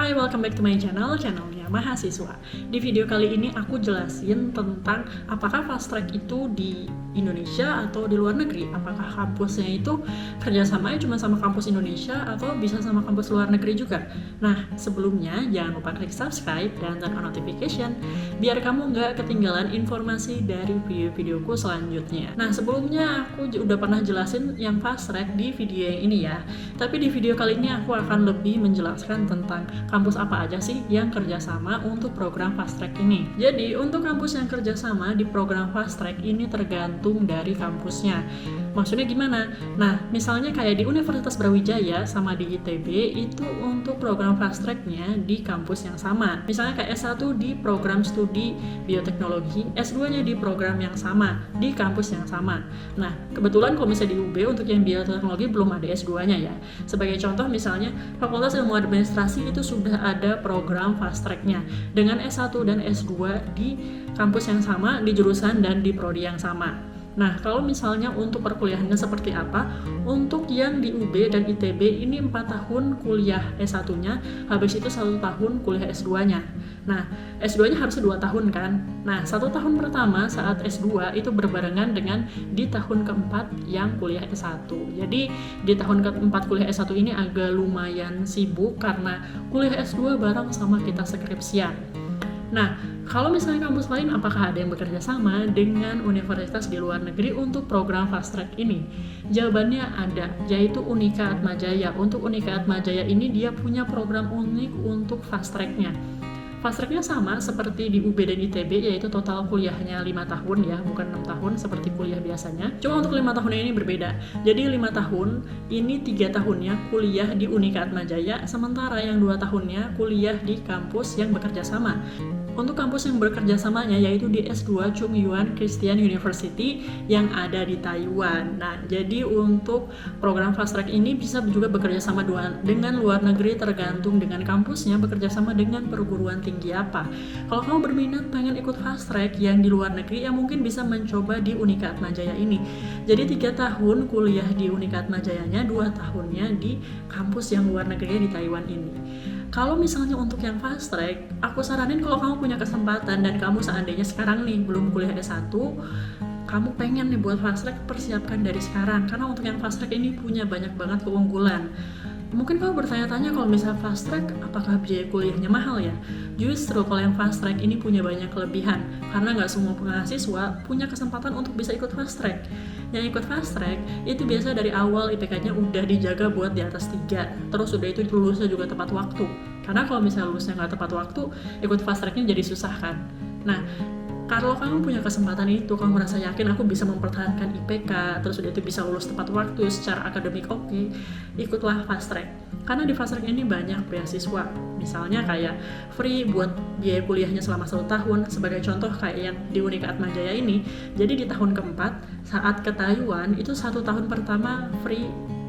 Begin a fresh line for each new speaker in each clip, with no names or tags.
Hai, welcome back to my channelnya Mahasiswa. Di video kali ini aku jelasin tentang apakah fast track itu di Indonesia atau di luar negeri. Apakah kampusnya itu kerjasamanya cuma sama kampus Indonesia atau bisa sama kampus luar negeri juga. Nah, sebelumnya jangan lupa klik subscribe dan turn on notification biar kamu nggak ketinggalan informasi dari video-videoku selanjutnya. Nah, sebelumnya aku udah pernah jelasin yang fast track di video yang ini ya. Tapi di video kali ini aku akan lebih menjelaskan tentang kampus apa aja sih yang kerjasama untuk program fast track ini. Jadi untuk kampus yang kerjasama di program fast track ini tergantung dari kampusnya. Maksudnya gimana? Nah, misalnya kayak di Universitas Brawijaya sama di ITB itu untuk program fast tracknya di kampus yang sama. Misalnya kayak S1 di program studi bioteknologi, S2-nya di program yang sama, di kampus yang sama. Nah, kebetulan kalau misalnya di UB untuk yang bioteknologi belum ada S2-nya ya. Sebagai contoh misalnya Fakultas Ilmu Administrasi itu sudah ada program fast track-nya dengan S1 dan S2 di kampus yang sama, di jurusan dan di prodi yang sama. Nah, kalau misalnya untuk perkuliahannya seperti apa? Untuk yang di UB dan ITB ini 4 tahun kuliah S1-nya, habis itu 1 tahun kuliah S2-nya. Nah, S2-nya harusnya 2 tahun kan? Nah, 1 tahun pertama saat S2 itu berbarengan dengan di tahun keempat yang kuliah S1. Jadi, di tahun keempat kuliah S1 ini agak lumayan sibuk karena kuliah S2 bareng sama kita skripsian. Nah, kalau misalnya kampus lain, apakah ada yang bekerja sama dengan universitas di luar negeri untuk program fast track ini? Jawabannya ada, yaitu Unika Atmajaya. Untuk Unika Atmajaya ini dia punya program unik untuk fast track-nya. Fast track-nya sama seperti di UB dan ITB, yaitu total kuliahnya 5 tahun ya, bukan 6 tahun seperti kuliah biasanya. Cuma untuk 5 tahun ini berbeda. Jadi 5 tahun, ini 3 tahunnya kuliah di Unika Atmajaya, sementara yang 2 tahunnya kuliah di kampus yang bekerja sama. Untuk kampus yang bekerja samanya yaitu di S2 Chung Yuan Christian University yang ada di Taiwan. Nah, jadi untuk program fast track ini bisa juga bekerja sama dengan luar negeri tergantung dengan kampusnya bekerja sama dengan perguruan tinggi apa. Kalau kamu berminat pengen ikut fast track yang di luar negeri, ya mungkin bisa mencoba di Unika Atmajaya ini. Jadi 3 tahun kuliah di Unika Atmajayanya, 2 tahunnya di kampus yang luar negeri di Taiwan ini. Kalau misalnya untuk yang fast track, aku saranin kalau kamu punya kesempatan dan kamu seandainya sekarang nih belum kuliah S1, kamu pengen nih buat fast track, persiapkan dari sekarang. Karena untuk yang fast track ini punya banyak banget keunggulan. Mungkin kamu bertanya-tanya kalau misalnya fast track, apakah biaya kuliahnya mahal ya? Justru kalau yang fast track ini punya banyak kelebihan, karena nggak semua mahasiswa punya kesempatan untuk bisa ikut fast track. Yang ikut fast track itu biasa dari awal IPK-nya udah dijaga buat di atas 3, terus udah itu lulusnya juga tepat waktu. Karena kalau misalnya lulusnya nggak tepat waktu, ikut fast track-nya jadi susah kan. Nah, kalau kamu punya kesempatan itu, kamu merasa yakin aku bisa mempertahankan IPK, terus udah itu bisa lulus tepat waktu, secara akademik oke, ikutlah fast track. Karena di fast track ini banyak beasiswa, misalnya kayak free buat biaya kuliahnya selama 1 tahun, sebagai contoh kayak yang di Unika Atmajaya ini. Jadi di tahun keempat, saat ke Taiwan, itu 1 tahun pertama free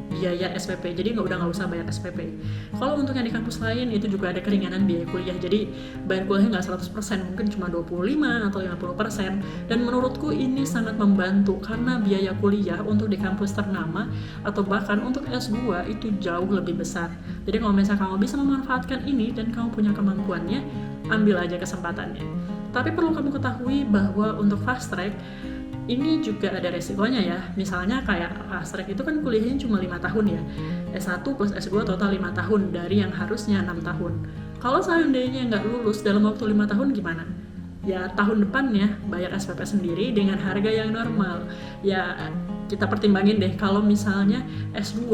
biaya SPP, jadi nggak usah bayar SPP. Kalau untuk yang di kampus lain itu juga ada keringanan biaya kuliah, jadi bayar kuliahnya nggak 100%, mungkin cuma 25 atau 50%. Dan menurutku ini sangat membantu karena biaya kuliah untuk di kampus ternama atau bahkan untuk S2 itu jauh lebih besar. Jadi kalau misalnya kamu bisa memanfaatkan ini dan kamu punya kemampuannya, ambil aja kesempatannya. Tapi perlu kamu ketahui bahwa untuk fast track ini juga ada resikonya ya. Misalnya kayak fast track itu kan kuliahnya cuma 5 tahun ya. S1 plus S2 total 5 tahun dari yang harusnya 6 tahun. Kalau seandainya nggak lulus dalam waktu 5 tahun gimana? Ya tahun depannya bayar SPP sendiri dengan harga yang normal. Ya kita pertimbangin deh kalau misalnya S2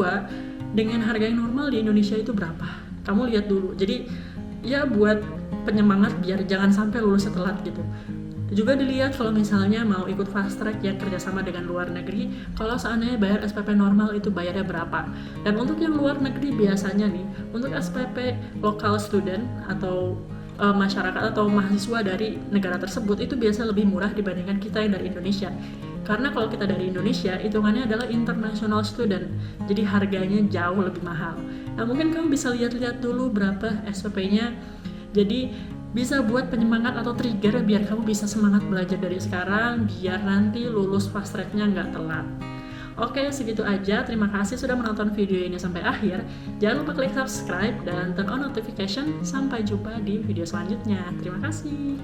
dengan harga yang normal di Indonesia itu berapa? Kamu lihat dulu. Jadi ya buat penyemangat biar jangan sampai lulusnya telat gitu. Juga dilihat kalau misalnya mau ikut fast track yang kerjasama dengan luar negeri, kalau seandainya bayar SPP normal itu bayarnya berapa. Dan untuk yang luar negeri biasanya nih, untuk SPP local student atau masyarakat atau mahasiswa dari negara tersebut itu biasa lebih murah dibandingkan kita yang dari Indonesia. Karena kalau kita dari Indonesia, hitungannya adalah international student, jadi harganya jauh lebih mahal. Nah mungkin kamu bisa lihat-lihat dulu berapa SPP-nya, jadi bisa buat penyemangat atau trigger biar kamu bisa semangat belajar dari sekarang, biar nanti lulus fast track-nya nggak telat. Oke, segitu aja. Terima kasih sudah menonton video ini sampai akhir. Jangan lupa klik subscribe dan turn on notification. Sampai jumpa di video selanjutnya. Terima kasih.